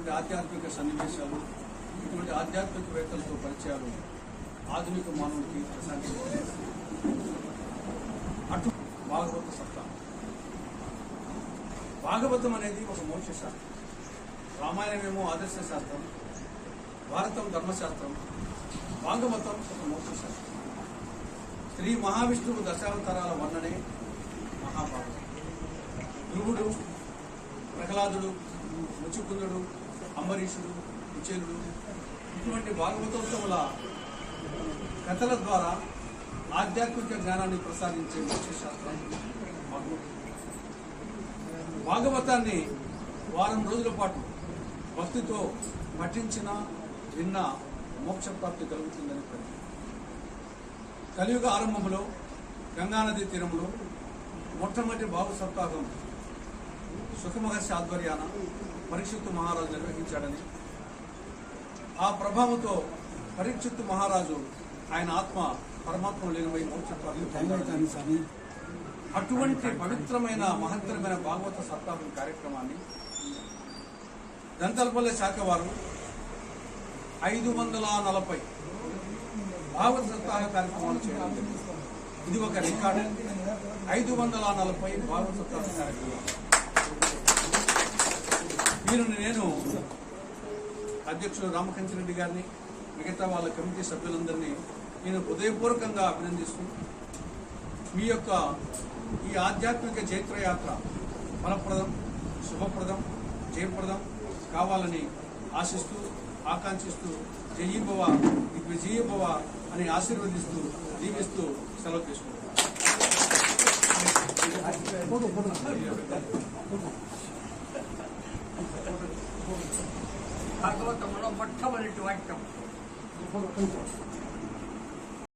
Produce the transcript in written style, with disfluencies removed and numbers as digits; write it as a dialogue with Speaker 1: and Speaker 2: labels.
Speaker 1: ఇటువంటి ఆధ్యాత్మిక సన్నివేశాలు, ఇటువంటి ఆధ్యాత్మికవేత్తలతో పరిచయాలు ఆధునిక మానవుడికి ప్రశాంతి. అటు భాగవత సప్తాహం. భాగవతం అనేది ఒక మోక్ష శాస్త్రం, రామాయణమేమో ఆదర్శ శాస్త్రం, భారతం ధర్మశాస్త్రం, భాగవతం ఒక మోక్ష శాస్త్రం. శ్రీ మహావిష్ణువు దశావతారాల వర్ణనే మహాభారతం. ధ్రువుడు, ప్రహ్లాదుడు, ముచుకుందుడు, అంబరీషుడు, కుచేలుడు ఇటువంటి భాగవతోత్తముల కథల ద్వారా ఆధ్యాత్మిక జ్ఞానాన్ని ప్రసాదించే మోక్ష శాస్త్రం భాగవతం. భాగవతాన్ని వారం రోజుల పాటు భక్తితో పఠించిన, విన్న మోక్ష ప్రాప్తి కలుగుతుందని ప్రతి. కలియుగ ఆరంభంలో గంగానదీ తీరంలో మొట్టమొదటి భాగవత సప్తాహం సుఖమహర్షి ఆధ్వర్యాన పరీక్షిత్తు మహారాజు నిర్వహించాడని, ఆ ప్రభావంతో పరీక్షిత్తు మహారాజు ఆయన ఆత్మ పరమాత్మ లీనమై మోక్ష ప్రాప్తి. అటువంటి పవిత్రమైన మహత్తరమైన భాగవత సప్తాహం కార్యక్రమాన్ని దంతలపల్లె శాఖ వారు 540 భాగవత సప్తాహ కార్యక్రమాలు చేయడం జరిగింది. ఇది ఒక రికార్డు. 540 భాగవత సప్తాహ కార్యక్రమాలు. వీరిని నేను అధ్యక్షుడు రామకంచి రెడ్డి గారిని, మిగతా వాళ్ళ కమిటీ సభ్యులందరినీ నేను హృదయపూర్వకంగా అభినందిస్తూ, మీ యొక్క ఈ ఆధ్యాత్మిక జైత్రయాత్ర ఫలప్రదం, శుభప్రదం, జయప్రదం కావాలని ఆశిస్తూ, ఆకాంక్షిస్తూ, జయీభవ దిగ్విజయీభవ అని ఆశీర్వదిస్తూ, దీవిస్తూ సెలవు తీసుకుంటాను.
Speaker 2: భాగవతంలో మొట్టమొదటి వాక్యం